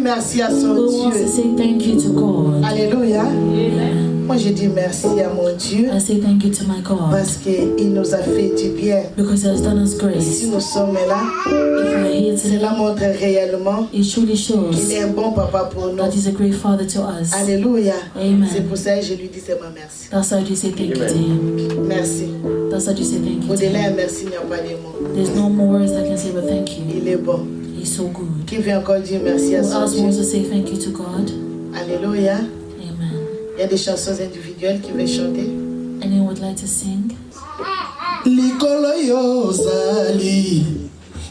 Merci à son Dieu. Alléluia. Moi je dis merci à mon Dieu. I say thank you to my God. Parce qu'il nous a fait du bien. Because he has done us grace. Si nous sommes là, cela montre réellement qu'il est un bon papa pour nous. That he's a great father to us. Alléluia. Amen. C'est pour ça que je lui dis seulement merci. That's why you say thank you to him. Merci. That's why you say thank you. Au-delà merci, il n'y a pas de mots. There's no more words that can say but thank you. Il est bon. He's so good. Qui veut encore dire merci à son Dieu? Who else wants to say thank you to God? Alléluia. Amen. Il y a des chansons individuelles qui veulent chanter. Anyone would like to sing? Likolo yo zali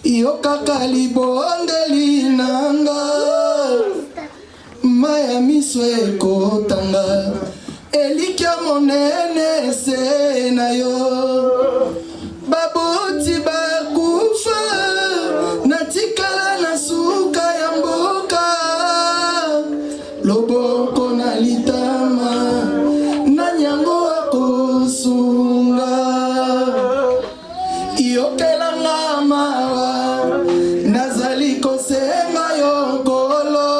yo kaka libondeli nanga maya miswe kotanga elikia monene se na yo babuti bakufa natikala na suka ya mboka loboko na litama na nyango akosunga yokelanga mawa nazali kosenga yo nkolo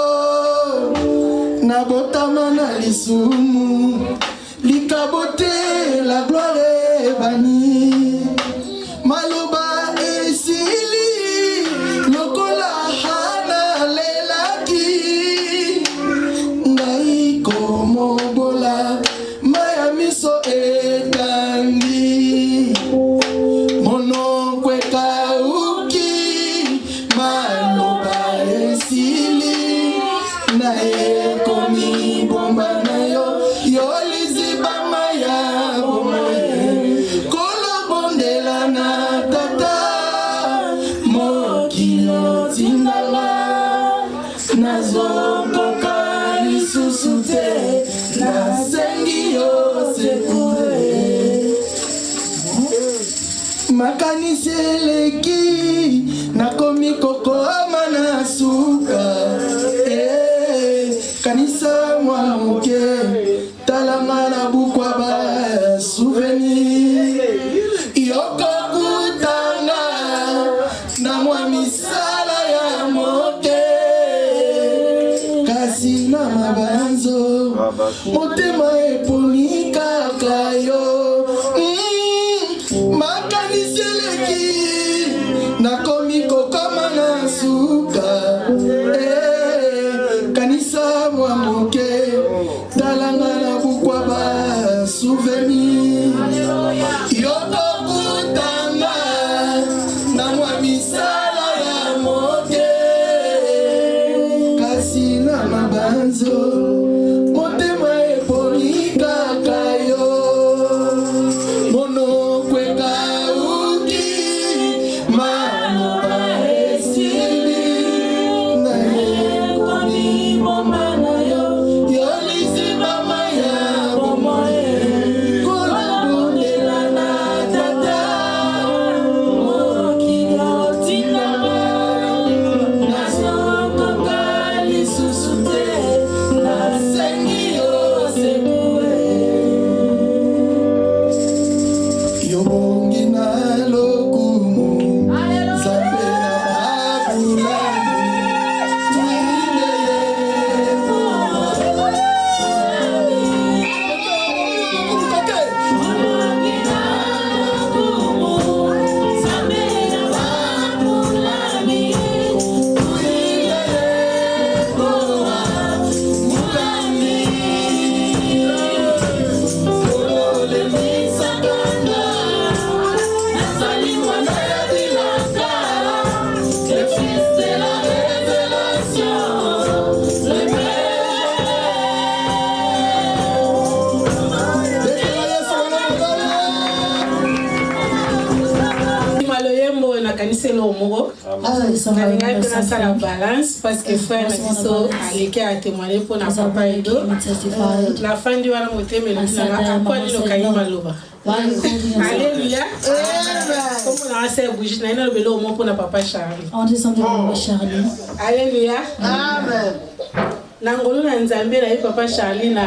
nabotama na lisumu likabote la gloire ebani maloba esili lokola hana lelaki ngai komobola maya miso etangi makanisi eleki nakomi kokoma na suka kanisa mwa moke talanga na bukwa ba souvenir nakanisi lo moko. Nalinga pena sa la balance parce que frère na biso aleki a témoigner pour na papa Edo. La fin du wana moteme le na akwa ni lo kayima loba. Alléluia. Comme on a assez bougie na ina lo mo pour na papa Charlie. On dit something pour Charlie. Alléluia. Amen. Nangolo na Nzambe na papa Charlie na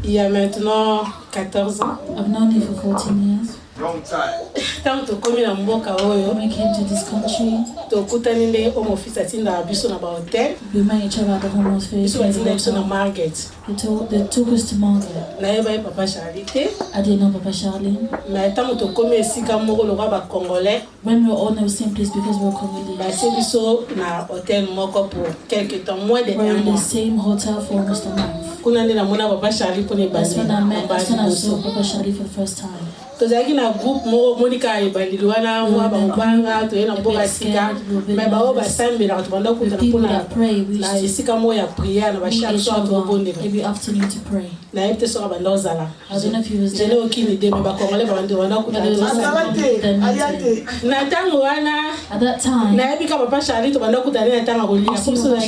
il y a maintenant 14 ans. I've known him for 14 years. Long time. Tant to komi na mboka oyo. When we came to this country, to kutani nde home office atinda biso na ba hotel. We met each other at the home office. Biso atinda biso na Market. They took us to Market. Na yeba papa Charlie te. I didn't know Papa Charlie. Mais tant to komi esika moko loka ba Congolais. When we were all in the same place because we were Congolese. Ba se biso na hotel moko pour quelque temps moins de 1 mois. We were in the same hotel for almost a month. Kuna nde na mona papa Charlie pour ne That's when I saw Papa Charlie for the first time. tozalaki na groupe moko monika ebandeli wana mwa bamobanga toye na mboka sika me bao basambelaka tobanda kokutana mpona na esika moko ya priere na bashake soir tobondela nayebi te soka banda ozala jene okini de me bakongole babandi banda kokutana na ntango wana nayebi ka papa Charlie tobanda kokutana na ntango kolia poso na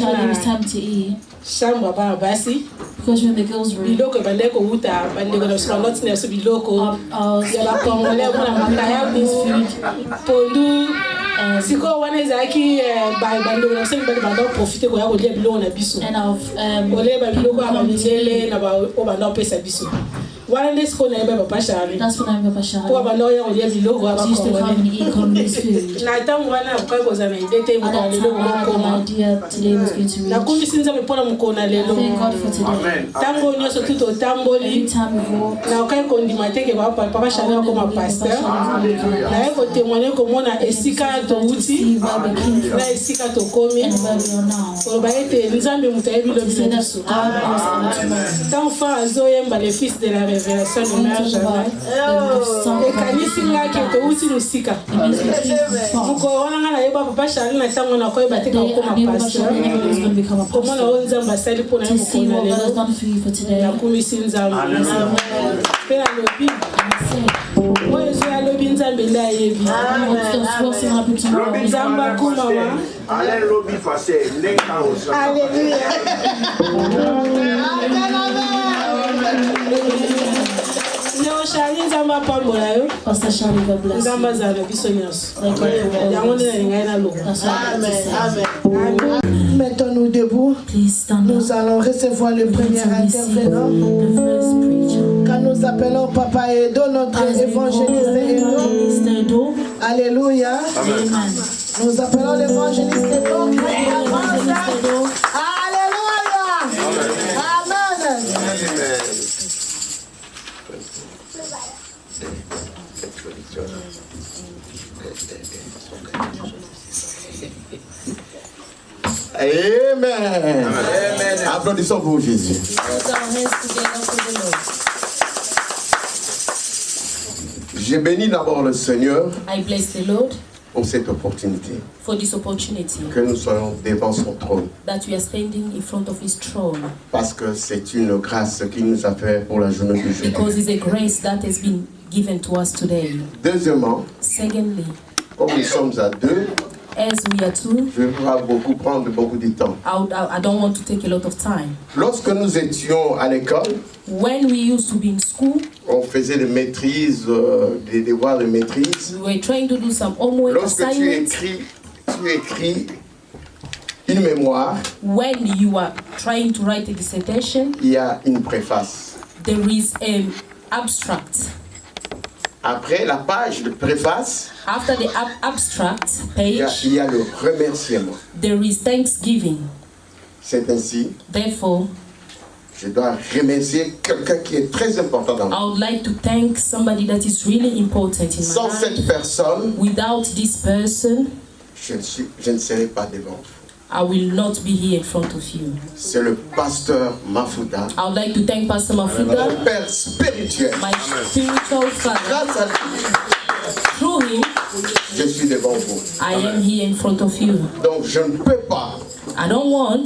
chambre bana basi biloko ebandaki kowuta bandeko na biso banoti na biso biloko ya bakongole mona makayabu pondu sikoyo wana ezalaki bandeko na biso mibali banda koprofite koya kolia biloko na biso koleba biloko ya bamindele na oyo banda kopesa biso wana nde sikoyo nayeba papa Charlie mpo banda oya kolia biloko ya bakongole na ntango wana nakokai kozala na ide te mokona lelo kokoma nakumisi nzambe mpona mokona lelo ntango nyonso tu totamboli nakokai kondima teke papa Charlie akoma pasteur naye kotémoigne komona esika touti na esika tokomi koloba ete nzambe moto ayebi lobisa biso ntango fa azoyemba le fils de la révélation ne meurt jamais ekanisi ngaki touti mosika mokolo wana nga nayeba papa Charlie na ntango nakoyeba te kakokoma pasteur komona oyo nzambe asali mpona ye mokona lelo nakumisi nzambe mpe nalobi oyo ezo yalobi nzambe nde ayebi nzambe akumama Alléluia. Neo Charlie nzambe apambola yo Pastor Charlie va bless nzambe azala na biso nyonso yango nde nalingai naloba. Mettons-nous debout. Nous allons recevoir le premier intervenant. Quand nous appelons Papa Edo, notre évangéliste Edo. Alléluia. Amen. Nous appelons l'évangéliste Edo. Alléluia. Amen. Amen. Amen. Applaudissons pour Jésus. Je bénis d'abord le Seigneur I bless the Lord pour cette opportunité for this opportunity que nous soyons devant son trône. that we are standing in front of his throne. Parce que c'est une grâce qu'il nous a fait pour la journée d'aujourd'hui. Because it's a grace that has been given to us today. Deuxièmement, Secondly, comme nous sommes à deux, as we are two, je ne vais pas prendre beaucoup de temps. I don't want to take a lot of time. Lorsque nous étions à l'école, When we used to be in school, on faisait des maîtrises, des devoirs de maîtrise. we were trying to do some homework Lorsque tu assignments. écris une mémoire, When you are trying to write a dissertation, il y a une préface. there is an abstract. Après la page de préface, After the abstract il y page, a le remerciement. there is thanksgiving. C'est ainsi, Therefore, je dois remercier quelqu'un qui est très important dans ma vie. I would like to thank somebody that is really important in my Sans life. cette personne, Without this person, je ne serai pas devant vous. I will not be here in front of you. C'est le pasteur Mafuda, I would like to thank Pastor Mafuda, mon père spirituel. my spiritual father. Grâce à lui, Through him, je suis devant vous. I am here in front of you. Donc je ne peux pas I don't want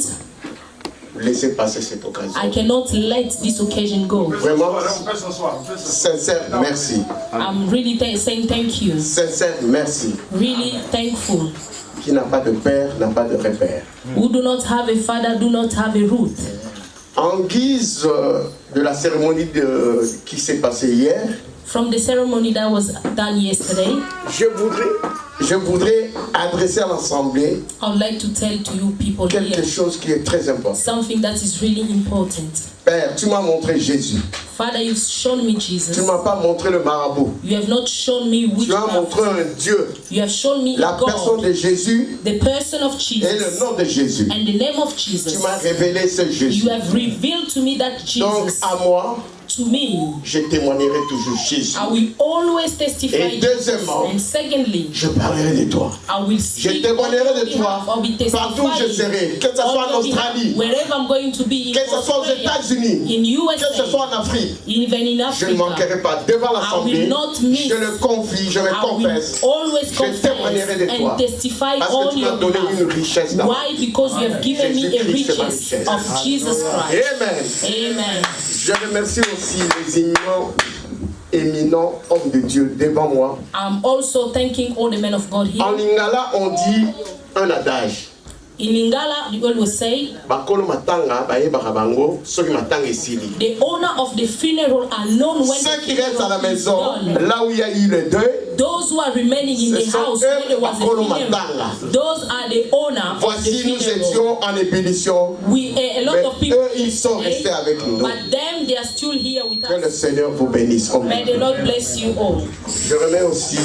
laisser passer cette occasion. I cannot let this occasion go. Vraiment, sincère merci. I'm really saying thank you. Sincère merci. Really thankful. Qui n'a pas de père, n'a pas de repère. Who do not have a father, do not have a root. En guise de la cérémonie qui s'est passée hier, from the ceremony that was done yesterday, je voudrais adresser à l'Assemblée I would like to tell to you people quelque here chose qui est très important. something that is really important. Père, tu m'as montré Jésus. Father, you've shown me Jesus. Tu ne m'as pas montré le marabout. You have not shown me Tu witchcraft. m'as montré un Dieu. You have shown me La God, personne de Jésus the person of et le Jesus, nom de Jésus. and the name of Tu Jesus. m'as révélé ce Jésus. You have revealed to me that Donc Jesus. à moi, To me, je témoignerai toujours Jésus. I will always testify. Et deuxièmement, Jesus. And secondly, je parlerai de toi. I will Je speak témoignerai de toi I'll be partout où je serai, que ce soit en Australie, wherever I'm going to be, in que ce soit aux Australia, États-Unis, in USA, que ce soit en Afrique. even in Je ne Africa. manquerai pas devant l'Assemblée. Je le confie, je le confesse. Always Je témoignerai de toi. and testify Parce on que tu m'as your donné behalf. une richesse dans Why? Because you have given me a Jésus-Christ, c'est ma riches richesse. of Jesus Christ. Amen. Amen. Je remercie aussi les éminents hommes de Dieu devant moi. I'm also thanking all the men of God here. En Lingala, on dit un adage. In Lingala, the always say, Bakolo matanga, bayebaka bango, soki matanga esili. the owner of the funeral are known when Ceux the qui restent à la funeral is maison, done. là où il y a eu le deuil, Those who are remaining in Ce the sont house eux, when there was a Bakolo funeral, Matanga. those are the owner of the voici nous funeral. étions en ébullition. A lot Mais of people, eux, ils sont restés avec nous. but them, they are still here with Que le us. Seigneur vous bénisse. May the Lord bless you all. Je remets aussi,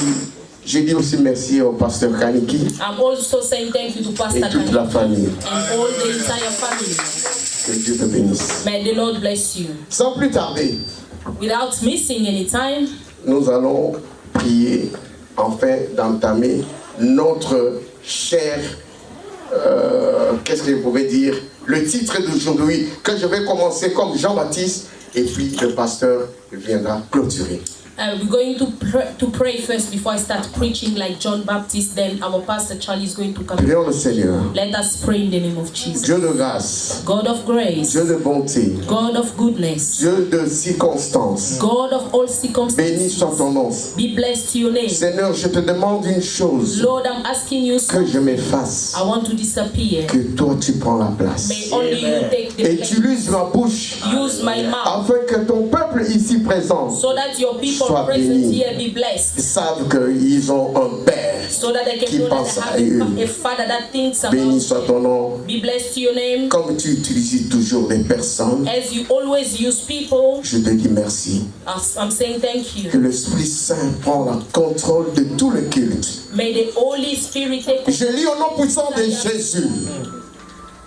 je dis aussi merci au pasteur Kaniki I'm also saying thank you to et Pastor toute la Kanye famille. and all the entire family. Que Dieu te bénisse. May the Lord bless you. Sans plus tarder, Without missing any time, nous allons prier afin d'entamer notre cher, qu'est-ce que je pouvais dire, le titre d'aujourd'hui, que je vais commencer comme Jean-Baptiste et puis le pasteur viendra clôturer. we're going to pray first before I start preaching like John Baptist. Then our pastor Charlie is going to come. Prions le Seigneur. Let us pray in the name of Jesus. Dieu de grâce, God of grace, Dieu de bonté, God of goodness, Dieu de circonstances, God of all béni circumstances, soit ton nom. be blessed to your name. Seigneur, je te demande une chose, Lord, I'm asking you que something. je m'efface, I want to disappear. que toi tu prends la place. May only you take the Et place. utilise ma bouche Use my mouth afin que ton peuple ici présent so that your people Sois present béni. here be blessed. savent qu'ils ont un Père. So that they Qui can know that pense they à have eux. a father that thinks Béni about soit them. ton nom. Be blessed to your name. Comme tu utilises toujours des personnes, As you always use people, je te dis merci. I'm saying thank Que you. l'Esprit Saint prend le contrôle de tout le culte. May the Holy Spirit take Je lis au nom puissant de Jésus.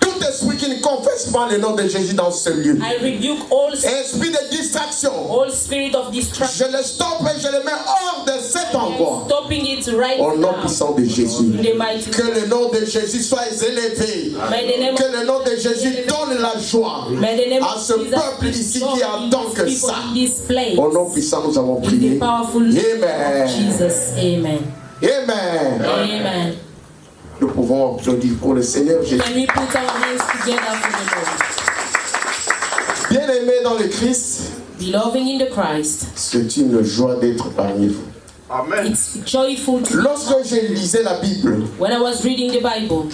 Tout esprit qui ne confesse pas le nom de Jésus dans ce lieu. I rebuke all Esprit de distraction. spirit of Je distraction. le stoppe et je le mets hors de cet endroit. Stopping it right Au nom now. puissant de Jésus. In the mighty Que name. le nom de Jésus soit élevé. May the name Que of le nom de Jésus donne la joie May the name à of ce Jesus peuple ici qui attend que people ça. in this place. Au nom puissant, nous avons In the prié. powerful name Amen. of Jesus. Amen. Amen. Amen. Nous pouvons applaudir pour le Seigneur Jésus. Can we put our hands together for the Lord? Bien-aimé dans le Christ, Beloved in the Christ, c'est une joie d'être parmi vous. it's joyful to Lorsque je lisais la Bible, when I was reading the Bible,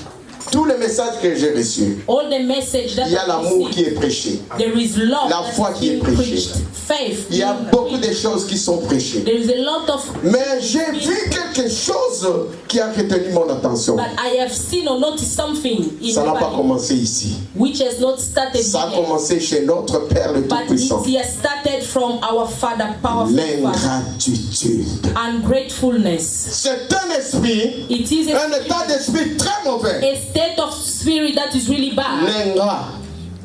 tous les messages que j'ai reçus, all the message that il y a I l'amour qui received, est prêché. there is love La foi that's qui est being prêchée. preached, faith. Il y a being beaucoup de preached. choses qui sont prêchées. There is a lot of, Mais j'ai vu quelque chose qui a retenu mon attention. but I have seen or noticed something in Ça the n'a pas Bible commencé ici. which has not started Ça a here, commencé chez notre Père le but Tout-Puissant. it has started from our Father, powerful Father, L'ingratitude. ungratefulness. C'est un esprit, It is un état d'esprit très mauvais. a state of spirit that is really bad, L'ingrat.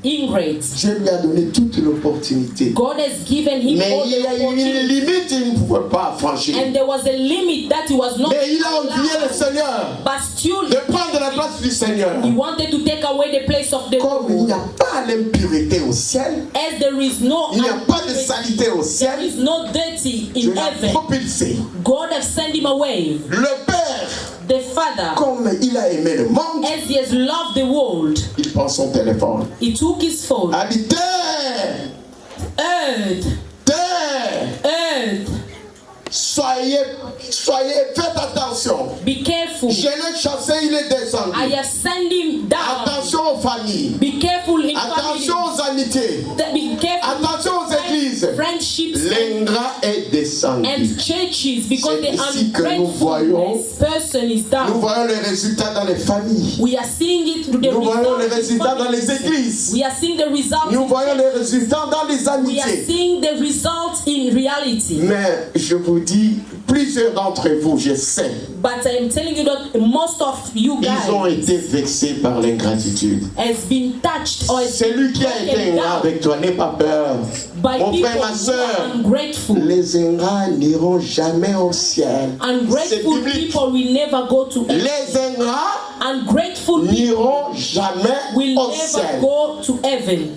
ingrate. Dieu lui a donné toute l'opportunité. God has given him Mais all il y the a eu une opportunity, limite, il ne pouvait pas franchir. and there was a limit that he was not Mais il a oublié le allowed. Seigneur. But still, De prendre la place du Seigneur. he wanted to take away the place of the Comme il n'y Lord. a pas l'impureté au ciel, As there is no il n'y a pas de impurity, saleté au there ciel, is no dirty Dieu in l'a heaven. propulsé. God has sent him away. Le Père The father, comme il a aimé le monde, as he has loved the world, il prend son téléphone. he took his phone. A dit terre, Earth, faites attention. be careful. Je l'ai chassé, il est descendu. I have sent him down. Attention aux familles. Be careful in Attention aux amitiés. Be careful. Attention aux églises. Friendships L'ingrat est descendu. and churches, because the C'est ici que nous voyons, ungratefulness person is nous down. voyons les résultats dans les familles. We are seeing it through the Nous voyons les results in résultats dans les families. églises. We are seeing the results. Nous in voyons les churches. résultats dans les We are amitiés. seeing the results in reality. Mais je vous dis, plusieurs d'entre vous, je sais, But I am telling you that most of you ils ont guys été vexés par l'ingratitude. has been touched or has Celui qui a été ingrat avec toi, n'aie pas peur. by Mon people frère, ma who soeur, are ungrateful. les ingrats n'iront jamais au ciel. C'est Ungrateful biblique. people will never go to heaven. Les ingrats Ungrateful people n'iront jamais will au never ciel. go to heaven.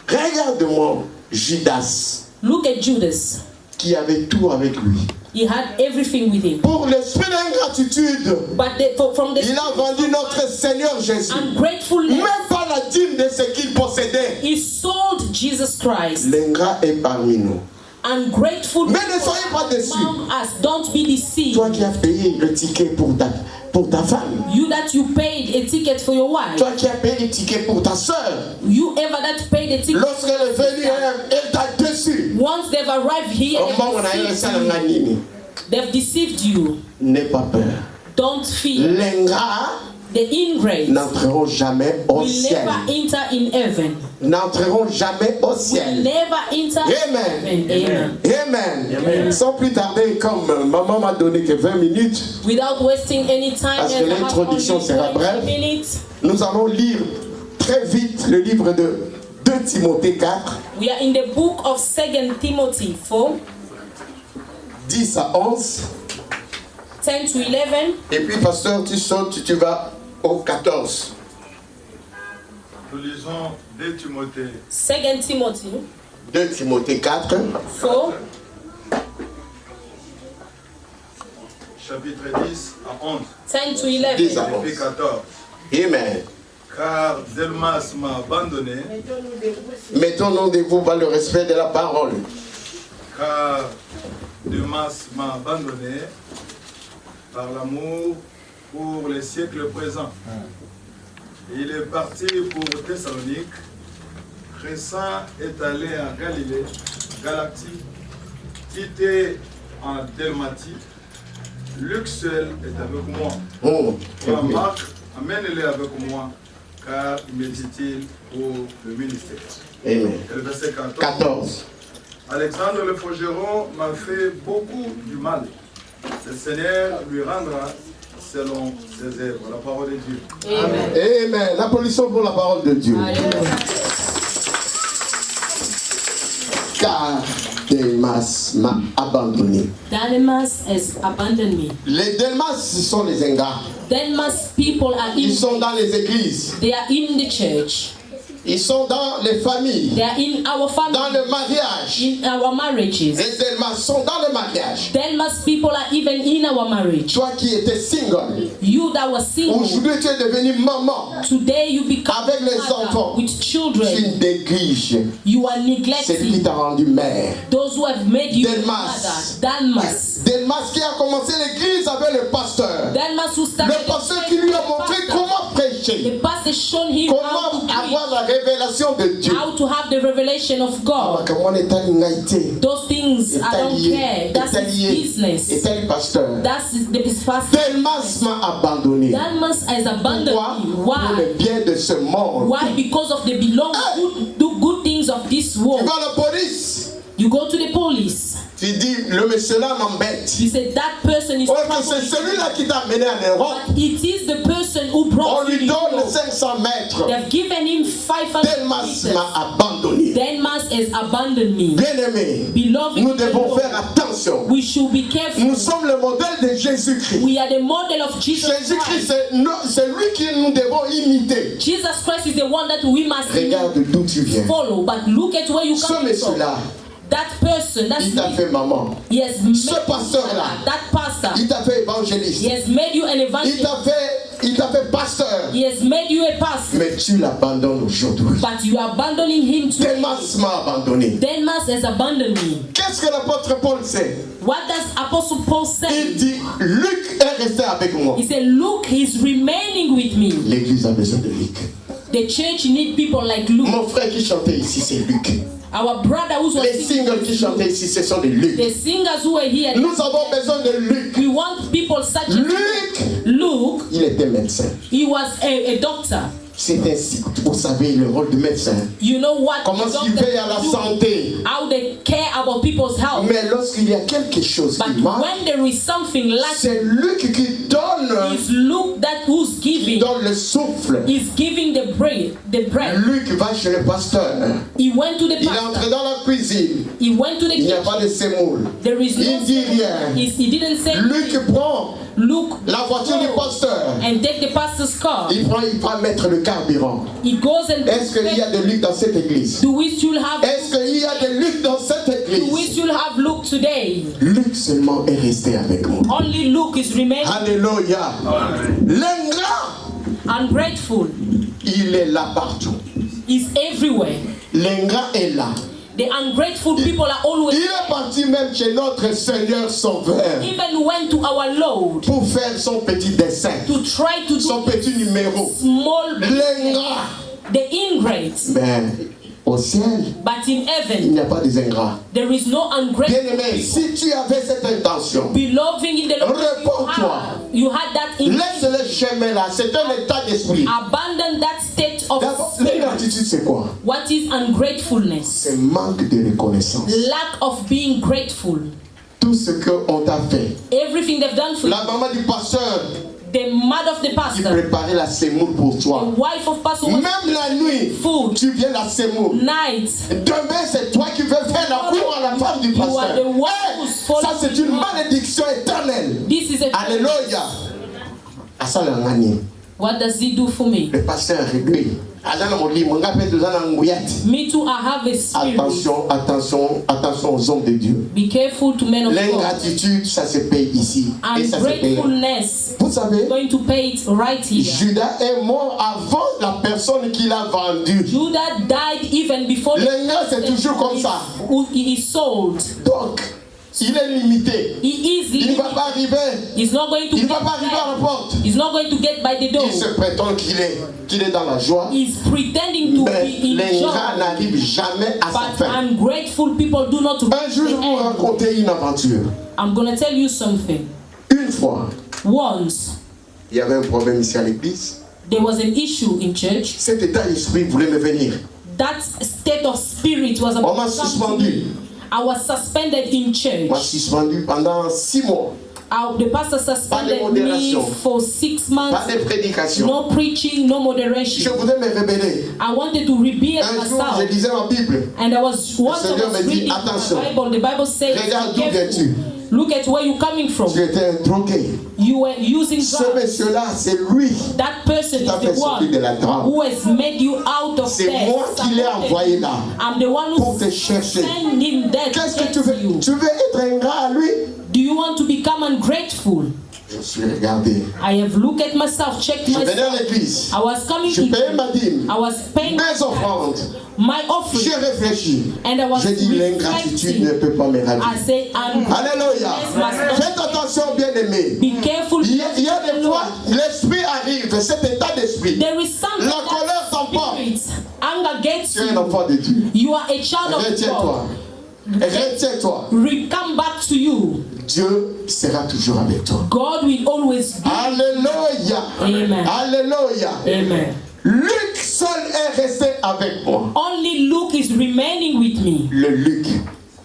Regarde-moi Judas, Look at Judas. qui avait tout avec lui. He had everything with him. Pour l'esprit d'ingratitude, But from the il a vendu notre Seigneur Jésus. ungratefulness, Même pas la dîme de ce qu'il possédait. he sold Jesus Christ. L'ingrat est parmi nous. Ungrateful Mais people ne soyez pas déçus. among us. Don't be deceived. Toi qui as payé le ticket pour ta femme. You that you paid a ticket for your wife. Toi qui as payé le ticket pour ta soeur. You ever that paid a ticket. Lorsqu'elle est venue, elle t'a déçu. Once they've arrived here, they've deceived you. N'aie pas peur. Don't fear. L'ingrat The ingrate n'entreront jamais au will ciel. never enter in heaven. N'entreront jamais au Will ciel. never enter Amen. heaven. Amen. Amen. Sans plus tarder, comme maman m'a donné que 20 minutes, Without wasting any time, parce que as I have l'introduction only sera 20 brève, minutes, nous allons lire très vite le livre de 2 Timothée 4, we are in the book of 2 Timothy 4, 10 à 11. 10 to 11. Et puis, pasteur, tu sautes, tu vas au 14. Nous lisons 2 Timothée. 2 Timothy 2 Timothée 4, 4, Chapitre 10 à 11. 10 to 10 à 11. Et puis 14. Amen. Car Delmas m'a abandonné, Mettons-nous debout par le respect de la parole. car Delmas m'a abandonné par l'amour pour les siècles présents. Et il est parti pour Thessalonique. Crescent est allé à Galilée, Galatie, Tite en Dalmatie. Luc seul est avec moi. Oh, Voilà, Marc, amène-les avec moi, car il m'est utile pour le ministère. Amen. Et le verset 14. 14. Alexandre le forgeron m'a fait beaucoup du mal. Le Seigneur lui rendra selon ses œuvres. La parole de Dieu. Amen. Amen. L'applaudissement pour la parole de Dieu. Hallelujah. Car Delmas m'a abandonné. Delmas has abandoned me. Les Delmas, ce sont les ingrats. Delmas people are Ils in. sont dans les églises. They are in the church. Ils sont dans les familles. They are in our family. Dans le mariage. In our marriages. Les Delmas sont dans le mariage. Delmas people are even in our marriage. Toi qui étais single, You that was single, aujourd'hui tu es devenu maman. today you become Avec les mother enfants. with Tu children. négliges You are celui qui neglecting t'a rendu mère. those who have made you a Delmas. mother. Delmas. Delmas qui a commencé l'église avec le pasteur. Delmas who started Le pasteur qui lui a montré comment prêcher. The pastor shown him how Comment to avoir la preach, révélation de Dieu. how to have the revelation of God. Comment est-ce Those things I don't care. That's his business. est pasteur. That's his pastor. Delmas m'a abandonné. Delmas has abandoned Pourquoi? me. Pour le Why? bien de ce monde. Why? Because of the good things of this Tu world. vas à la police. You go to the police. Tu dis, le monsieur-là m'embête. You say that person is Oh, que c'est troubling celui-là qui t'a amené en Europe. But it is the person who On brought you lui to donne Europe. 500 mètres. They've given him 500 Delmas meters. m'a abandonné. Delmas has abandoned me. Bien-aimé, Beloved, nous devons faire attention. we should be careful. Nous sommes le modèle de Jésus-Christ. We are the model of Jesus Jésus-Christ, Christ. c'est lui que nous devons imiter. Jesus Christ is the one that we must Regarde d'où tu viens. follow. But look at where you Ce come from. monsieur-là, That person, that's il t'a me. fait maman. Yes, Ce pasteur-là, that pastor, il t'a fait évangéliste. évangéliste. He has made you an evangelist. Il t'a fait pasteur. He has made you a pastor. Mais tu l'abandonnes aujourd'hui. But you are abandoning him today. Demas m'a abandonné. Demas has abandoned me. Qu'est-ce que l'apôtre Paul sait? What does Apostle Paul say? Il dit, Luc est resté avec moi. He said, Luke is remaining with me. L'église a besoin de Luc. The church need people like Luke. Mon frère qui chantait ici, c'est Luc. Our brother who was Les singles qui chantaient ici, ce sont des Luc. The singers who were here. Nous avons besoin de Luc. We want people such as Luc, Luke. il était médecin. He was a doctor. C'est ainsi, vous savez, le rôle du médecin. You know what? Comment il veille à la santé. How they care about people's health. Mais lorsqu'il y a quelque chose But qui manque, when there is something lacking, c'est Luc qui donne. it's Luke that who's Qui giving. donne le souffle. Is giving the bread. Luc va chez le pasteur. He went to the Il est pastor. entré dans la cuisine. He went to the Il n'y a kitchen. pas de sémoule. There is no. Il dit rien. He didn't say. Luc prend Luke la voiture du pasteur. and take the pastor's car. Il va mettre le carburant. He goes and. Est-ce qu'il y a de Luc dans cette église? Do we still have? Est-ce qu'il y a de Luc dans cette Do we église? still have Luke today? Luc seulement est resté avec moi. Only Luke is remaining. Alléluia. L'ingrat, Ungrateful il est là partout. is everywhere. L'ingrat est là. The ungrateful people are always. Il est parti même chez notre Seigneur Sauveur Even went to our Lord pour faire son petit dessin, to try to son do petit numéro. small. L'ingrat. The ingrates. Mais au ciel, But in il heaven, n'y a pas des ingrats. there is no ungrateful. Bien-aimé, si tu avais cette intention, Beloved in the Lord, Réponds-toi. you had that in. laisse le chemin là. C'est un état d'esprit. Abandon that state of D'abord, spirit. l'ingratitude, c'est quoi? What is ungratefulness? C'est manque de reconnaissance. Lack of being grateful. Tout ce qu'on t'a fait. Everything they've done for you. La maman du pasteur The mother of the qui pastor, préparait la sémoule pour the toi. wife of pastor, was Même la nuit, food. tu viens la sémoule. Night. Demain, c'est toi qui veux faire la cour à la femme du You are pasteur. the one Hey, who's following ça, c'est une malédiction éternelle. This is a. Alléluia. À ça, la ngani. What does he do for me? Le pasteur réduit. Me too, I have a spirit. Attention, attention, attention aux hommes de Dieu. Be careful to men of God. L'ingratitude, ça se paye ici. Et ça se paye. Ungratefulness, Vous savez, going to pay it right here. Judas est mort avant la personne qui l'a vendu. Judah died even before L'ingrat, c'est toujours comme ça. He is sold. Donc, il est limité. He is Il ne va limited. pas arriver. He's not going to Il ne get va pas arriver à la there. porte. He's not going to get by the door. Il se prétend qu'il est dans la joie. He's pretending to Mais be in l'ingrat joy. n'arrive jamais à sa But fin. ungrateful people do not reach Un jour, je the vais vous end. raconter une aventure. I'm going to tell you something. Une fois, Once, il y avait un problème ici à l'église. there was an issue in church. Cet état d'esprit voulait me venir. That state of spirit was On m'a about to come to suspendu. me. I was suspended in On m'a church. suspendu pendant 6 mois. The pastor suspended me modération. for 6 Pas months. de prédication. No preaching, no Je moderation. voulais me révéler. I wanted to rebel Un jour, je myself. lisais ma Bible. And I was once I Seigneur was me dit, reading attention. the Bible says, Regarde d'où "Careful. viens-tu. Look at where you're coming from. Tu étais un drogué. You were using Ce drugs. monsieur-là, c'est lui. That person Qui is t'a fait the sortir de one la drogue. who has made you out of C'est debt. moi qui l'ai envoyé là I'm the one pour who te chercher. sent him there Qu'est-ce to que tu get veux? you. Tu veux être ingrat à lui? Do you want to become ungrateful? Je suis regardé. I have looked at myself, checked Je venais à myself. l'église. I was coming Je to payais ma dîme. I was paying Mes offrandes. my J'ai offering. réfléchi. And I was J'ai dit l'ingratitude ne reflecting. peut pas me I ravir. said, Alléluia. Faites attention, bien-aimés. be careful. Il y a des fois, l'esprit arrive, cet état d'esprit. There is something La colère t'emporte. spirit. Anger gets Tu es un you. enfant de Dieu. You are a child of Retiens-toi. God. Retiens-toi. Come back to you. Dieu sera toujours avec toi. God will always be. Alléluia. Amen. Alléluia. Amen. Luc seul est resté avec moi. Only Luke is remaining with me. Le Luc.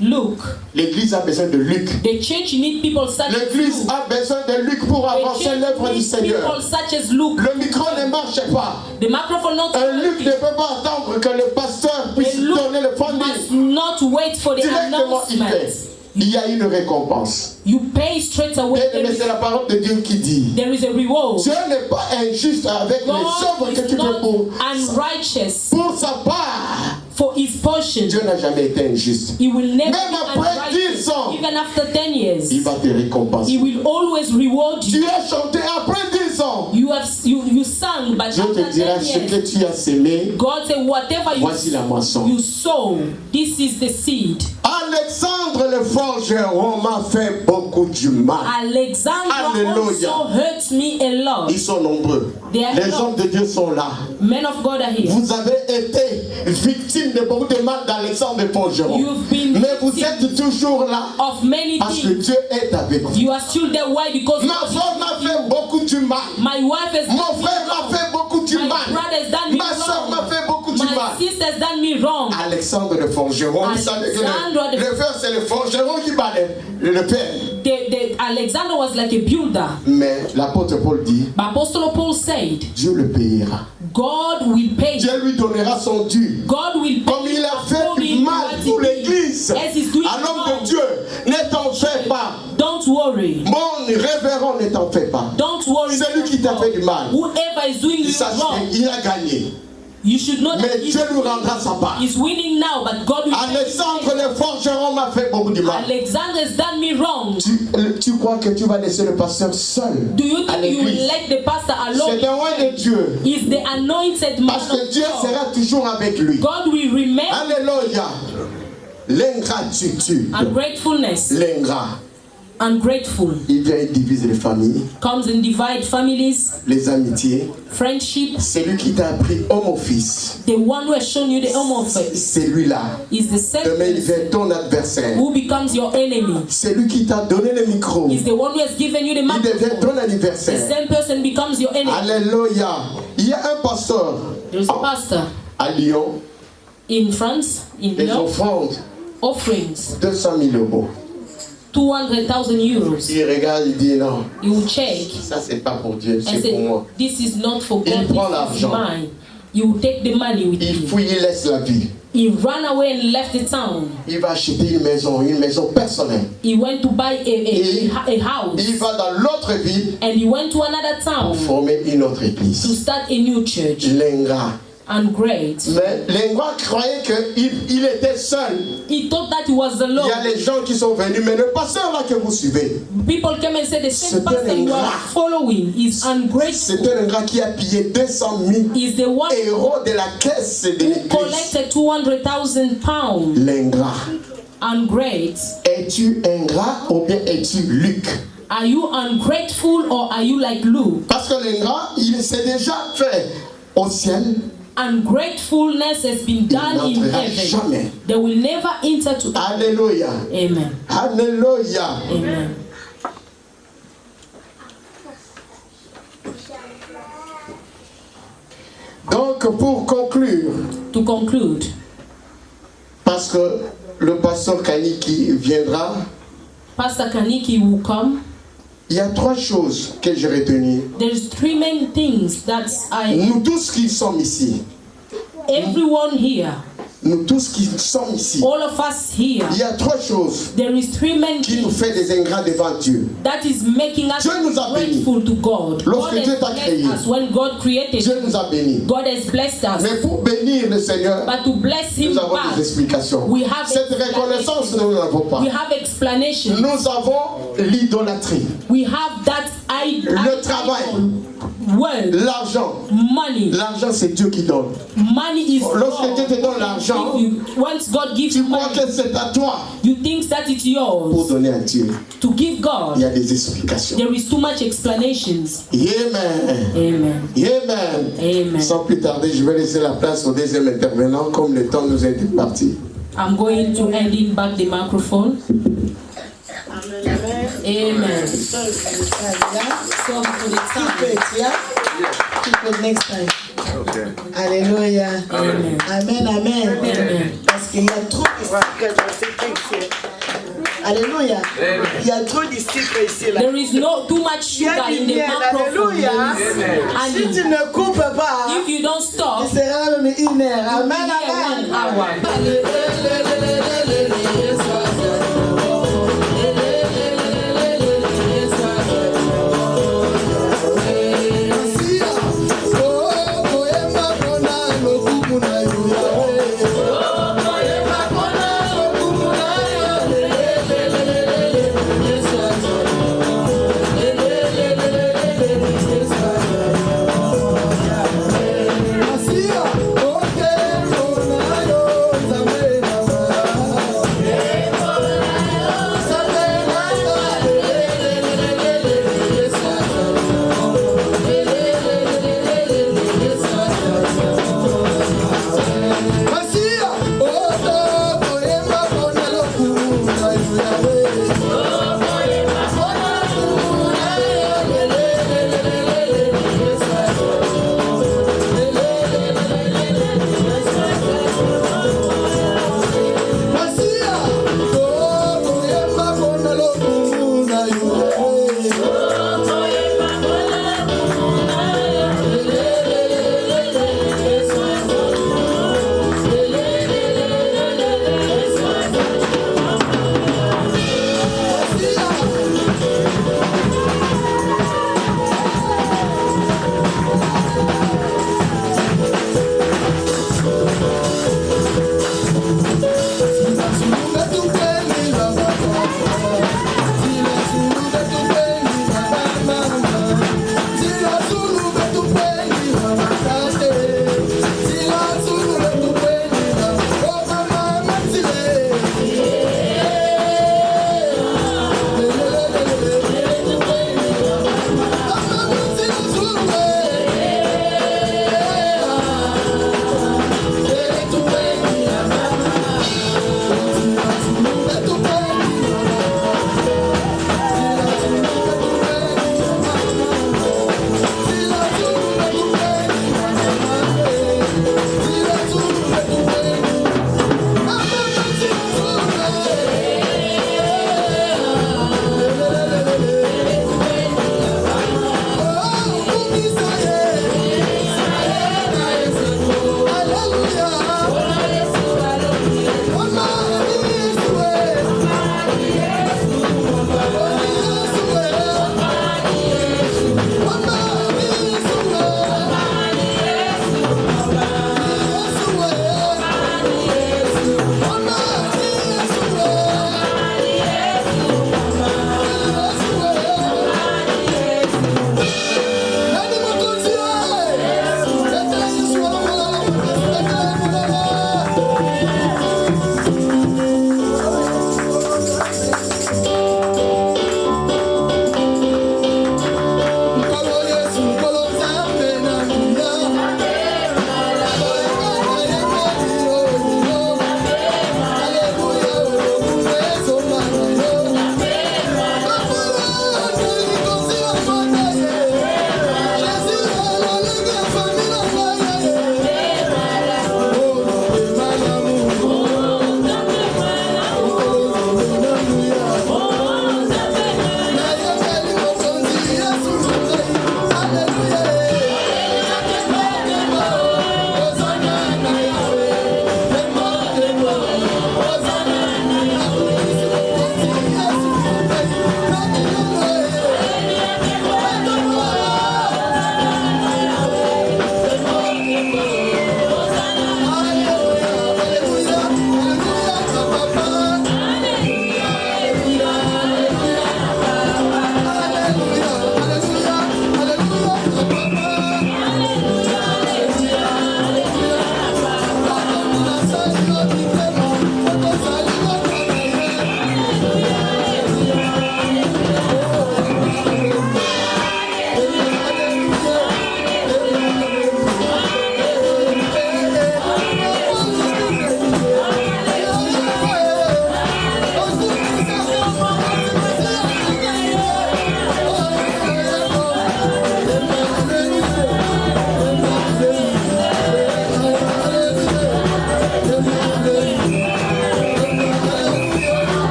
Luke. L'église a besoin de Luc. The church need people such as L'église Luke. a besoin de Luc pour The avancer church l'œuvre du needs Seigneur. people such as Luke. Le micro ne marche pas. The microphone not Un Luc ne working. peut pas attendre que le pasteur puisse The Luke donner le must funding. not wait for the Directement, il announcement. fait. Il y a une récompense. You pay straight away. Mais c'est la parole de Dieu qui dit. There is a reward. Dieu n'est pas injuste avec les œuvres God que is tu fais not pour unrighteous sa part. for his portion. portion. Dieu n'a jamais été injuste. He will never Même be après 10 unrighteous. ans, Even after 10 years, il va te récompenser. He will always reward Tu you. as chanté après 10 ans. You sang, but Dieu te after dira 10 ce years, que tu as semé. God said, whatever Voici la moisson. you sow, this is the seed. Alexandre le forgeron m'a fait beaucoup du mal. Alexander Alléluia. also hurts me a lot. Ils sont nombreux. They are Les not. hommes de Dieu sont là. Men of God are here. Vous avez été victime de beaucoup de mal d'Alexandre le forgeron. You've been Mais vous victim êtes toujours là of many parce que things. Dieu est avec vous. You are still there. Why? Because Ma femme m'a fait beaucoup du mal. my wife has Mon frère m'a fait beaucoup du my mal. brother has done me Ma soeur m'a wrong. fait beaucoup du My mal. sister has done me wrong. Alexandre le forgeron, vous savez que Alexandre le frère c'est le forgeron qui bat le père. Alexander was like a builder. Mais l'apôtre Paul dit, But Apostle Paul said, Dieu le payera. God will pay. Dieu lui donnera son dû. God will pay. Comme il a fait du mal pour l'église. Yes, he's doing À l'homme wrong. de Dieu, ne t'en fais pas. Don't worry. Mon révérend, ne t'en fais pas. Don't worry. Celui qui t'a fait du mal, Whoever is doing you sache wrong, qu'il a gagné. you should not. Mais Dieu lui rendra sa part. He's winning now, but God will. Alexandre le forgeron m'a fait beaucoup de mal. Alexander has done me wrong. Tu crois que tu vas laisser le pasteur seul Do you à think you will l'église? let the pastor alone? C'est un roi de Dieu. Is the anointed man Parce que of Dieu God. sera toujours avec lui. God will remember Alléluia. L'ingratitude. ungratefulness. L'ingrat. Ungrateful Il vient et divise les familles, comes and divide families, les amitiés. friendship. C'est lui qui t'a appris homme au fils. The one who has shown you the home of faith C'est lui-là. is the same Demain, il person devient ton adversaire. who becomes your enemy. C'est lui qui t'a donné le micro. Is the one who has given you the Il devient microphone. ton The anniversaire. same person becomes your enemy. Alléluia. Il y a un pasteur There's a pastor à Lyon. in France, in Les Lyon, offrandes, offerings 200 000 euros. 200,000 euros. Il regarde, il dit non, You will check ça c'est pas pour Dieu, and c'est say, pour moi. this is not for Il God, prend this is l'argent. mine. You will take the money with Il you. fouille, il laisse la ville. He ran away and left the town. Il va acheter une maison personnelle. He went to buy a house. Il va dans l'autre ville And he went to another pour town former une autre to église. start a new church. L'ingrat. And great. Mais l'ingrat croyait qu'il était seul. He thought that he was Il y a alone. les gens qui sont venus, mais le pasteur là que vous suivez, People came and said the C'est same pastor un you are ingrat. following is ungrateful. c'est un ingrat qui a pillé 200 000 Is the one euros de la caisse de who l'église. collected 200,000 pounds. L'ingrat. Ungrateful. Es-tu ingrat ou bien es-tu Luc? Are you ungrateful or are you like Luke? Parce que l'ingrat, il s'est déjà fait au ciel. Ungratefulness has been done in n'entrera heaven. jamais. They will never enter to Alléluia. Amen. Alléluia. Amen. Donc, pour conclure, To conclude, parce que le pasteur Kaniki viendra, Pastor Kaniki will come. il y a 3 choses que j'ai retenues. There's 3 main things that Nous tous qui sommes ici, everyone here, nous tous qui sommes ici, all of us here, il y a 3 choses there is 3 main qui nous things fait des ingrats devant Dieu. that is making us Dieu nous a bénis. grateful to God. Lorsque God Dieu has t'a créé, blessed us when God created. Dieu nous a bénis. God has blessed us. Mais pour bénir le Seigneur, But to bless Him nous avons back, des explications. we have Cette reconnaissance, nous n'avons pas. we have explanation. Nous avons l'idolâtrie, We have that le travail, word, l'argent. money. L'argent, c'est Dieu qui donne. Money is Lorsque God. Dieu te donne l'argent, Once God gives tu you crois money, que c'est à toi you think that it's pour yours. donner à Dieu. To give Il God, y a des explications. there is too much explanations. Amen. Amen. Amen. Amen. Sans plus tarder, je vais laisser la place au deuxième intervenant comme le temps nous est imparti. I'm going to hand in back the microphone. Amen. Sorry for the time, yeah? Sorry for the time. Keep it, yeah? Keep it next time. Okay. Alléluia. Amen. Amen, amen. Amen. Parce qu'il y a trop de secrets ici. Alléluia. Il y a trop de secrets ici. Là. There is no too much Il y a sugar du in the miel. microphone. Alléluia. And Si tu ne coupes pas, if you don't stop, il sera même 1 heure. Amen, you will amen. hear 1 hour. Oh, Silence,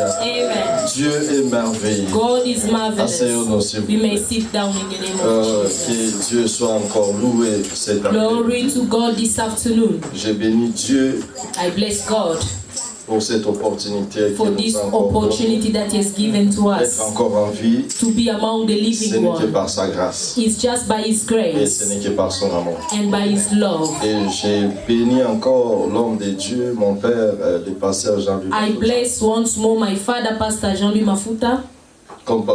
Amen. Dieu est merveilleux. God is marvelous. Asseyons-nous, s'il vous We may plaît. sit down in the name of Jesus. Que Dieu soit encore loué cet après-midi. Glory to God this afternoon. J'ai béni Dieu I bless God pour cette opportunité for qu'il this nous a encore donnée opportunity that He has given to us d'être encore en vie. to be among the Ce living n'est que one. par sa grâce It's just by His et grace ce n'est que par son amour. and by His love. Et j'ai béni encore l'homme de Dieu, mon père, le pasteur Jean-Louis. I bless once more my father, Pastor Jean-Louis Mafuta. Comme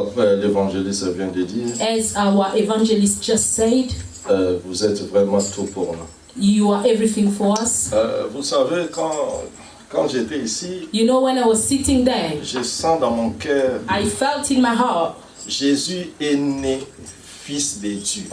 l'évangéliste vient de dire, As our evangelist just said, vous êtes vraiment tout pour nous. you are everything for us. Vous savez, quand j'étais ici, You know, when I was sitting there, je sens dans mon cœur, I felt in my heart, Jésus est né fils de Dieu.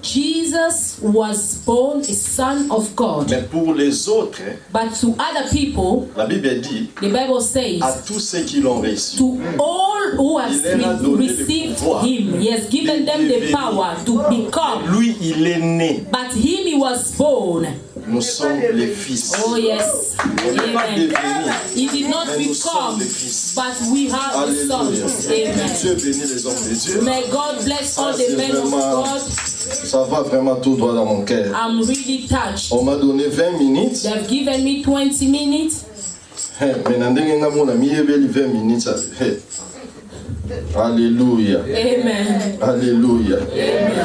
Jesus was born a son of God. Mais pour les autres, But to other people, la Bible dit, the Bible says, à tous ceux qui l'ont reçu, to all who have Il leur a donné le received pouvoir Him, He has given them the power to become. lui, il est né. But Him, He was born. Nous sommes les fils. Oh yes. On n'est pas Amen. devenus. He did not Mais nous sommes become, les fils. but we have the Alléluia. sons. Que Amen. Dieu bénisse les hommes de Dieu. May God bless all the c'est men of vraiment- God. Ça va vraiment tout droit dans mon cœur. I'm really touched. On m'a donné 20 minutes. They have given me 20 minutes. Mais dans les 20 minutes. Alléluia. Amen. Alléluia.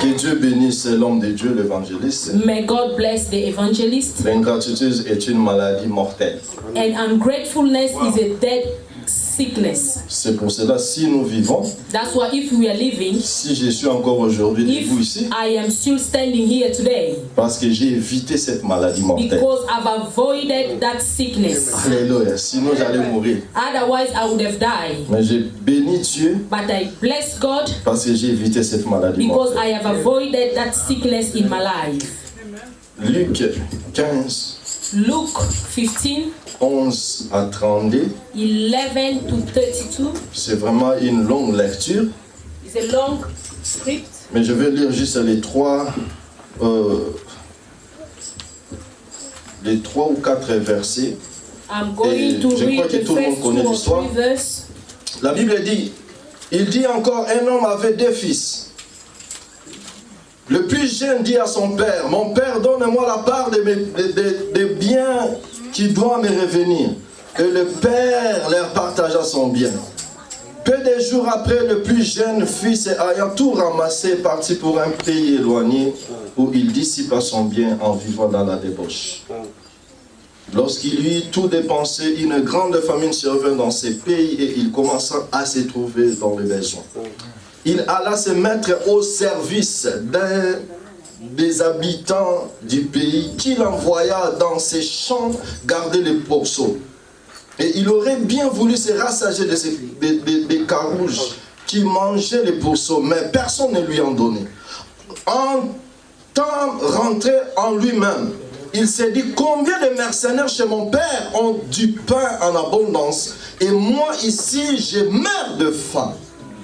Que Dieu bénisse l'homme de Dieu, l'évangéliste. May God bless the evangelist. L'ingratitude est une maladie mortelle. And ungratefulness is a dead sickness. C'est pour cela, si nous vivons, That's why if we are living, si je suis encore aujourd'hui debout ici, if I am still standing here today, parce que j'ai évité cette maladie mortelle. because I've avoided that sickness. Alléluia. Sinon, j'allais mourir. Otherwise, I would have died. Mais j'ai béni Dieu But I bless God parce que j'ai évité cette maladie because mortelle. I have avoided that sickness in my life. Luc 15, Luke 15, 11 à 32, 11 to 32 c'est vraiment une longue lecture, is a long script. mais je vais lire juste les trois ou quatre versets. I'm going to je crois read que the tout le monde first connaît 2 or l'histoire. 3 verses. La Bible dit, il dit encore, un homme avait 2 fils. Le plus jeune dit à son père, mon père, donne-moi la part des biens qui doivent me revenir. Et le père leur partagea son bien. Peu de jours après, le plus jeune fils, ayant tout ramassé, partit pour un pays éloigné où il dissipa son bien en vivant dans la débauche. Lorsqu'il eut tout dépensé, une grande famine survint dans ces pays et il commença à se trouver dans les besoins. Il alla se mettre au service des habitants du pays qu'il envoya dans ses champs garder les pourceaux. Et il aurait bien voulu se rassager des carouges qui mangeaient les pourceaux, mais personne ne lui en donnait. En temps rentré en lui-même, il s'est dit, combien de mercenaires chez mon père ont du pain en abondance, et moi ici je meurs de faim.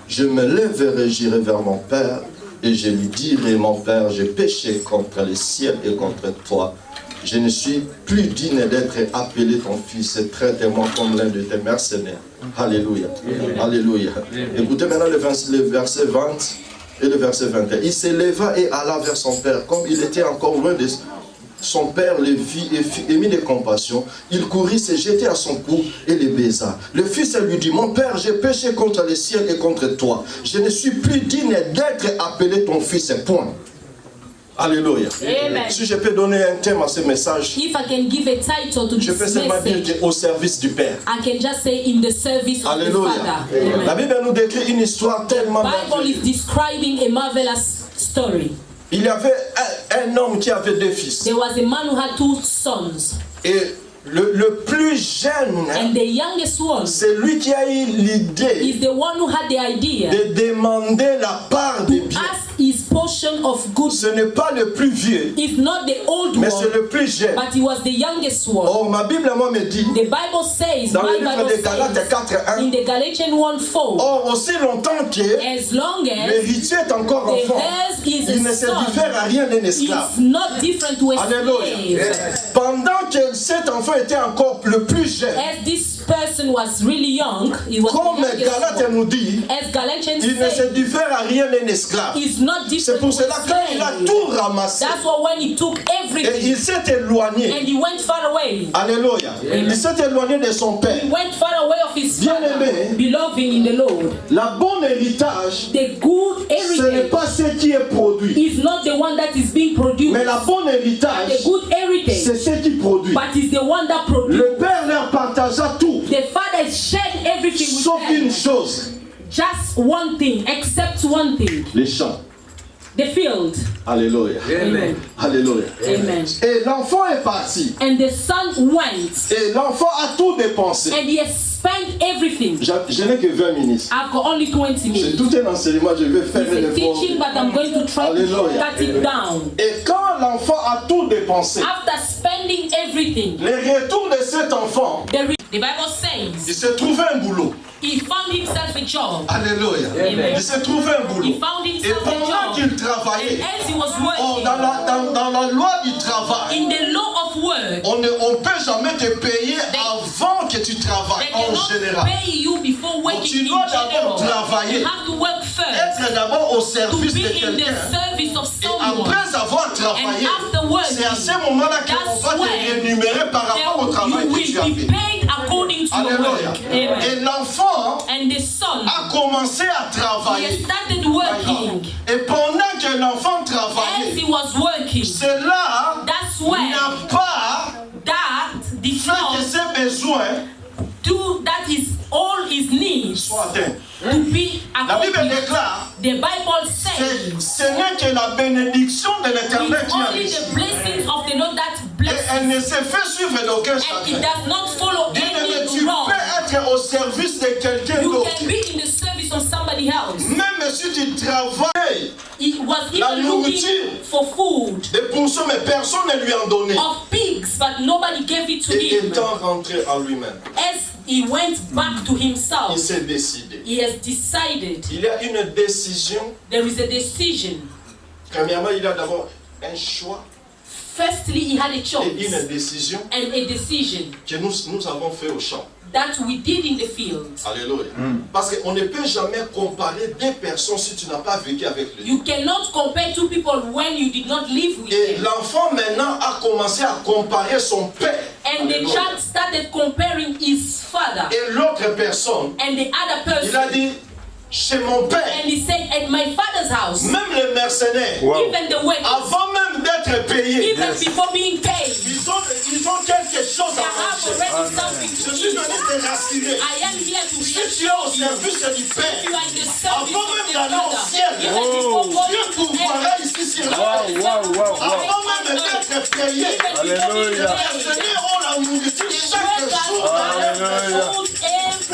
Je me lèverai, j'irai vers mon père, et je lui dirai, mon père, j'ai péché contre le ciel et contre toi. Je ne suis plus digne d'être appelé ton fils, traite-moi comme l'un de tes mercenaires. Alléluia. Alléluia. Écoutez maintenant le verset 20 et le verset 21. Il se leva et alla vers son père, comme il était encore loin de son père le vit et mit de compassion. Il courut, se jetait à son cou et le baisa. Le fils lui dit, mon père, j'ai péché contre le ciel et contre toi. Je ne suis plus digne d'être appelé ton fils. Point. Alléluia. Amen. Si je peux donner un thème à ce message, If I can give a title to je peux this seulement dire message, au service du Père. I can just say in the service of the Alléluia. Father. La Amen. Bible nous décrit une histoire tellement Bible is merveilleuse. describing a marvelous story. Il y avait un homme qui avait 2 fils. There was a man who had 2 sons, Et le plus jeune, and the youngest one c'est lui qui a eu l'idée is the one who had the idea de demander la part des to biens. ask his portion of goods. Ce n'est pas le plus vieux, It's not the old mais c'est one, le plus jeune. but he was the youngest one. Or, ma Bible, moi, me dit, The Bible says, dans le my livre Bible de Galates says 4:1, in the Galatians 1:4, or, aussi longtemps que as long as l'héritier est encore the enfant, heirs is il ne a se son, diffère à rien d'un esclave. it's not different to a Alléluia. slave. Pendant que cet enfant était encore le plus jeune, As this person was really young, he was comme the youngest Galate one. nous dit, As Galatians il ne se say, diffère à rien d'un esclave. is not C'est different pour from cela a quand il a slave. tout ramassé That's why when he took et everything il s'est éloigné, and he went far away, alléluia, il s'est éloigné de son père. he went far away of his Bien-aimé, father, beloved in the Lord. la bonne héritage, The good ce n'est heritage pas ce qui est produit, is not the one that is being produced. mais la bonne héritage, The good heritage, c'est ce qui produit. but is the one that produced. Le père leur partagea tout, The father shared everything with sauf une them. chose, Just one thing, except one thing. les champs. The field. Alléluia. Amen. Alléluia. Amen. Et l'enfant est parti. And the son went Et l'enfant a tout dépensé. and he has spent everything. Je n'ai que 20 minutes. I've got only 20 C'est minutes. tout un enseignement, je vais faire It's un a effort. teaching, but I'm going to try to Alléluia. cut it down. Et quand l'enfant a tout dépensé, After spending everything, le retour de cet enfant, the Bible il says s'est trouvé un boulot. he found himself a job. Alléluia. Il s'est trouvé un boulot. He found Et himself a pendant job. qu'il travaillait, As he was dans working, la loi du travail, in the law of work, on ne peut jamais te payer avant que tu travailles they en cannot général. pay you before working tu in dois d'abord general. travailler. You have to work first Être d'abord au to service be de in the quelqu'un. service of Et someone. après avoir travaillé, And after working, c'est à ce moment-là qu'on va te rémunérer par rapport au travail you que tu as will be fait. paid according to your Alléluia. work. Amen. Et l'enfant And the son, a commencé à he travailler. started working. Et pendant que l'enfant As travaillait, he was working, c'est là that's qu'il when n'a pas that did fait que not ses besoins do that is all his needs soient atteints. to be La Bible accomplished. déclare, The Bible says ce n'est que la bénédiction de l'Éternel it's qui a only réussi. the blessings of the Lord that Et blesses. elle ne s'est fait suivre d'aucun And it chagrin. does not follow Bien-aimé, tu any wrong. peux être au service de quelqu'un You d'autre. can be in the service of somebody else. Même si tu travailles He was La even looking nourriture. for food des pourceaux, mais personne ne lui en donnait. of pigs, but nobody gave it to Et him. étant rentré en lui-même, As he went back to il himself, s'est décidé. he has decided. Il y a une décision. There is a decision. Premièrement, il y a d'abord un choix Firstly, he had a et une choice décision and a decision que nous avons fait au champ. that we did in the field. Alléluia. Parce qu'on ne peut jamais comparer deux personnes si tu n'as pas vécu avec lui. You cannot compare two people when you did not live with Et them. l'enfant maintenant a commencé à comparer son père. And the Alléluia. child started comparing his father Et l'autre personne, and the other il a person. dit, chez mon père, And he said, at my father's house, même les mercenaires, even the workers, avant même d'être payés, even before being paid, ils ont quelque chose they à have manger. already something Je to suis eat. venu te rassurer. I am here to Si tu reassure es au you. service du You Père, are in the service avant of même the d'aller au Father. ciel, Even before Dieu going to pourvoira heaven. ici sur la God terre. is able to Avant provide même on earth. d'être payé, Even before being les paid. mercenaires ont la nourriture The chaque workers jour. have food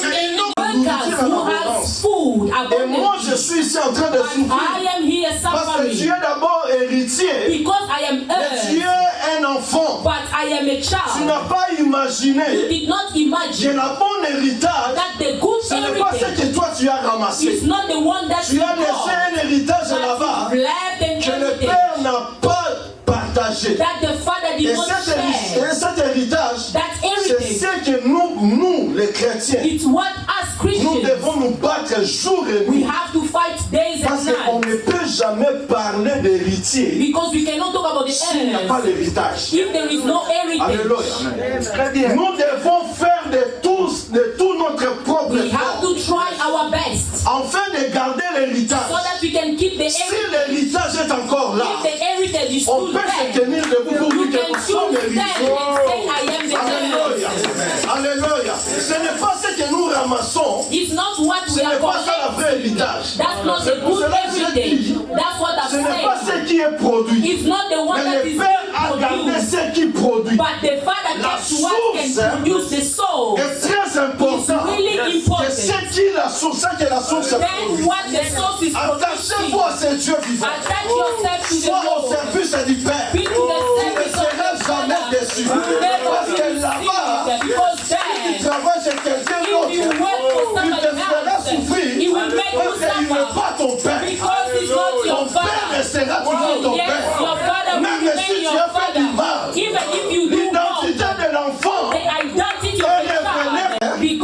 Mais ils n'ont every day. Workers who has food Et moi, je abundantly. suis ici en train de souffrir. I am here Parce que tu suffering es d'abord héritier, because I am mais tu earth, es un enfant. but I am a Tu child. n'as pas You imaginé did not que imagine la bonne héritage, that the good ce n'est pas ce heritage que toi tu as ramassé. is not the one that Tu you as laissé got, un héritage là-bas but left an que le heritage Père n'a pas partagé. that the father Et did not share. cet héritage, That c'est heritage, ce que nous, les chrétiens, it's what us nous Christians, devons nous battre jour et we nuit. have to fight days Parce and qu'on nights. ne peut jamais parler d'héritier Because we cannot talk about the s'il n'y a pas heirs d'héritage. if there is no heritage. Alléluia. Nous devons faire de tout notre propre We have effort to try our best afin de garder l'héritage. so that we can keep the Si heritage. l'héritage est encore là, If the heritage is on still peut se there, tenir debout pour you dire que can nous sommes still stand héritiers. and say, I am the Alléluia. heir. Alléluia. Ce n'est pas ce que nous ramassons. It's not what Ce we n'est are pas ça la collecting. vraie héritage. That's not C'est the pour good cela que j'ai heritage. dit, That's what ce I'm n'est pas saying. ce qui est produit. It's not the one Mais that le is Père a gardé produced, ce qui produit. but the Father La gets what source can produce the soul. est très important. It's really important. C'est ce qui est la source, ça que la source Then produit. what the source is producing. Attachez-vous à ce Dieu vivant. Attach yourself to the Sois au Lord. service du Père. Be to the Tu ne service of seras the jamais Father. déçu. You never Parce be que là-bas, deceived, because tu then, travailles chez quelqu'un if d'autre, you work for tu te somebody feras else, souffrir. he will make you Parce qu'il n'est suffer. pas ton Père. Because he's not Ton your Père father. restera toujours ton Yes, Père. your father will Même remain si tu your as fait du father. mal, Even if you do wrong, l'identité de l'enfant the identity of est the révélée. child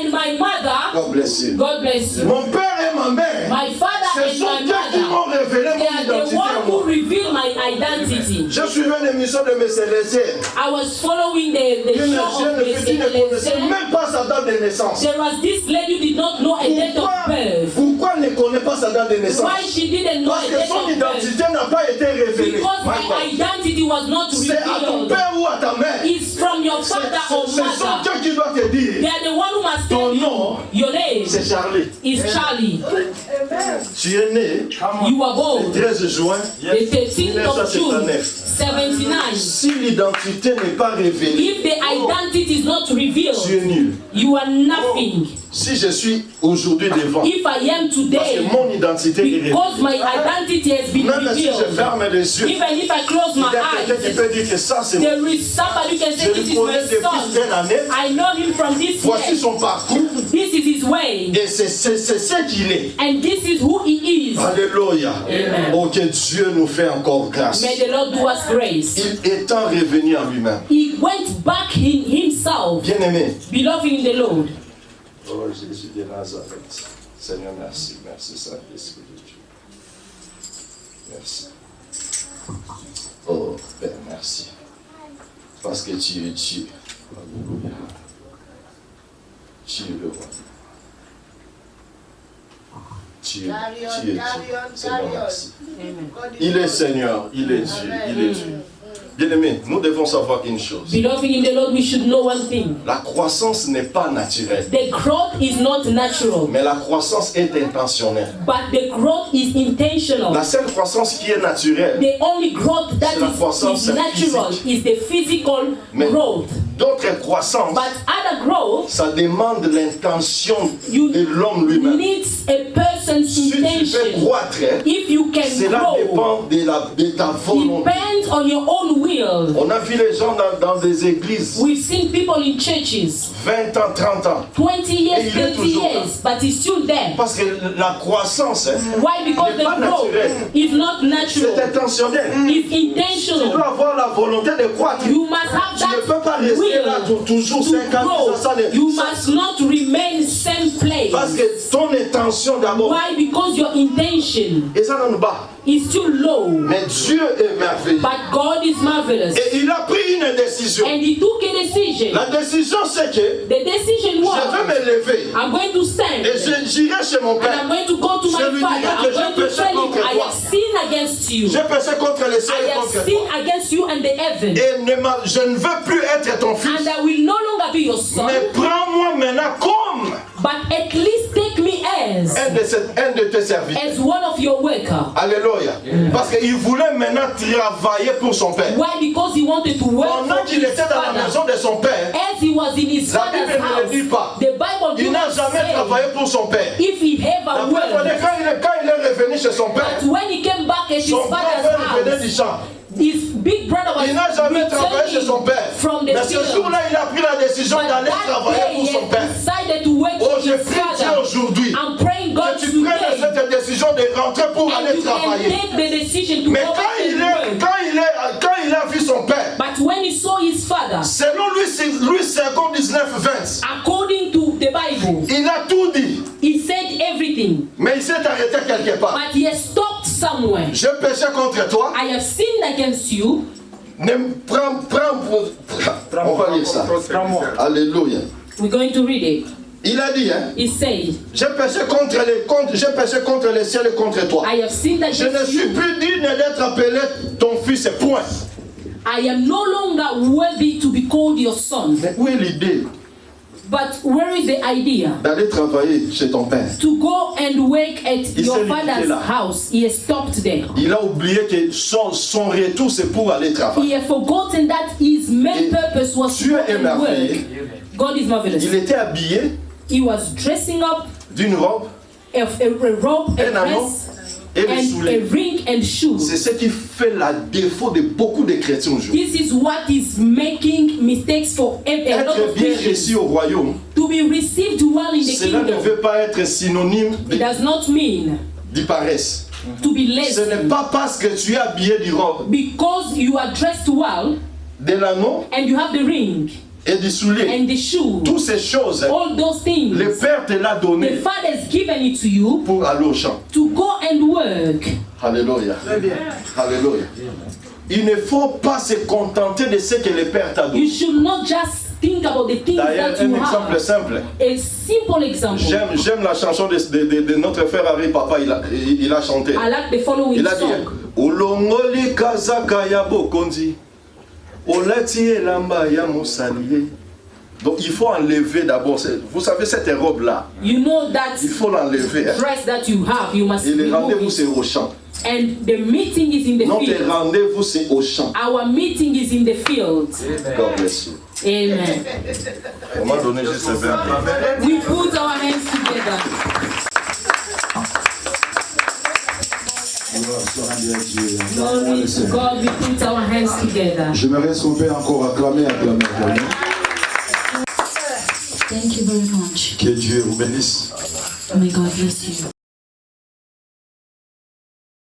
and my mother, God bless you. God bless you. Mon père et ma mère, My father ce and sont my eux qui mother, m'ont révélé they mon are the identité à one who moi. reveal my identity. Je suivais une émission de mes Célestiels. I was following the Une show jeune of fille ne connaissait même pas sa date de naissance. There was this lady who did not know a date of birth. Pourquoi elle ne connaît pas sa date de naissance? Why she didn't know Parce a que date son of birth? identité n'a pas été révélée. Because my identity was not C'est à ton revealed. père ou à ta mère. It's from your father or Ce sont mother. eux qui doivent te They dire. are the one who must Ton tell you. nom, Your name c'est Charlie. is Charlie. Tu es né You were le born 13 juin the 13th of June, 1979. 79. Si l'identité n'est pas révélée, If the identity is not tu es revealed, nul. you are nothing. Si je suis aujourd'hui devant, If I am parce today, que mon identité est révélée. because my identity has been Même si je revealed, ferme les yeux, even if I close il my y a quelqu'un qui eyes, peut dire que ça c'est moi. there is somebody who can Je say this le is connais my depuis son. telle année. I know him from this Voici year. son parcours. This is his way. Et c'est ce qu'il est. And this is who he is. Alléluia. Amen. Oh, que Dieu nous fait encore grâce. May the Lord do us grace. Il étant revenu à lui-même. He went back in himself, Bien-aimé. beloved in the Lord. Oh Jésus de Nazareth. Seigneur, merci. Merci, Saint-Esprit de Dieu. Merci. Oh, Père, merci. Parce que tu es Dieu. Alléluia. Tu es le roi. Tu es Dieu. Seigneur, merci. Il est Seigneur, il est Dieu, il est Dieu. Bien-aimé, nous devons savoir une chose. Beloved in the Lord, we should know one thing. La croissance n'est pas naturelle. The growth is not natural, Mais la croissance est intentionnelle. but the growth is intentional. La seule croissance qui est naturelle, The only growth that C'est la croissance is natural physique. is the physical Mais growth. d'autres croissances, But other growth ça demande l'intention You de l'homme lui-même. needs a person's Si tu veux intention. croître, If you can cela grow, dépend de ta volonté. depends on your own will. On a vu les gens dans des églises, We've seen people in churches 20 ans, 30 ans. 20 Et years, il est 30 toujours là. years, but he's still there. Parce que la croissance, Why? Because n'est pas the growth naturelle. is not c'est natural. intentionnel. It's Tu dois intentional. avoir la volonté de croître. You must have Tu ne peux pas that rester là will toujours to 50 ans. grow. You must not remain same place. Parce que ton intention d'abord, Why? Because your intention et ça dans le bas. is too low. Mais Dieu est merveilleux. But God is marvelous. Et il a pris une décision. And he took a decision. La décision c'est que The decision je vais was, me lever I'm going to stand. et j'irai chez mon And I'm père. going to go to Je my lui father. dirai que I'm j'ai going to péché tell him, contre I toi. have sinned against you. J'ai péché contre les cieux I et have contre toi. sinned against you and the heaven. Et je ne veux plus être ton fils. And I will no longer be your son. Mais prends-moi maintenant comme But at least take me as un de tes serviteurs. one of your workers. Alléluia. Parce qu'il voulait maintenant travailler pour son père. Why? Because he wanted to work Pendant for qu'il his était dans la father. maison de son père, As he was in his la father's Bible ne le dit house, pas. the Bible Il does n'a not jamais say travaillé pour son père. if he La ever Bible dit will. quand il est revenu chez son père, But when he came back at his son père father's venait du house, champ. his big brother was Il n'a jamais travaillé chez son père. from the Mais ce field. jour-là, il a pris la décision But d'aller that travailler day pour he son had père. decided to work Oh, for je his prie Dieu father. aujourd'hui I'm praying God que tu prennes today. cette décision de rentrer pour And aller you can travailler. take the decision to Mais go back and work. quand il a vu son père, But when he saw his father, selon lui 19:20, according to the Bible, il a tout dit, he said everything. mais il s'est arrêté quelque part. But he has stopped somewhere. Je péchais contre toi. I have sinned against you. On va lire ça. Alléluia. We're going to read it. Il a dit, hein, He said, j'ai péché contre les cieux et contre toi. I have sinned Je ne against suis you. plus digne d'être appelé ton fils, et point. I am no longer worthy to be called your son. Mais où est l'idée But where is the idea? d'aller travailler chez ton père? To go and work at s'est your limité father's là. house. He has stopped there. Il a oublié que son retour, c'est pour aller travailler. He has forgotten that his main Et purpose was to Dieu go est and merveilleux. work. God is marvelous. Il était habillé He was dressing up d'une robe a robe, a Un anneau dress, et des and a souliers. ring and shoes. C'est ce qui fait la défaut de beaucoup de chrétiens aujourd'hui. This is what is making mistakes for a lot Être of bien Christians. reçu au royaume, To be received well in the cela ne kingdom, veut pas être synonyme it does not mean de paresse. to be Ce n'est lazy. pas parce que tu es habillé d'une robe, Because you are dressed well de l'anneau and you have the ring et du soulier. and the shoe. Toutes ces choses, All those things. le Père te l'a The donné Father has given it to you pour aller au champ. to go and work. Alléluia. Alléluia. Il ne faut pas se contenter de ce que le Père t'a You donné. should not just think about the things D'ailleurs, that you un exemple have. simple. A simple example. J'aime la chanson de notre frère Harry Papa, il a chanté. I like the following Il a dit song. Olongoli kazaka ya bokonzi olati elamba ya mosalier. Donc il faut enlever d'abord, vous savez cette robe là, You know that il faut l'enlever. Hein. dress that you have, you must Et le rendez-vous remove c'est it. au champ. And the meeting is in the Notre field. rendez-vous c'est au champ. Our meeting is in the field. God bless you. Amen. On m'a donné juste un peu. We put our hands together. Glory to God, we put our hands together. J'aimerais s'il vous plaît encore acclamer. Thank you very much. Que Dieu vous bénisse. May God bless you.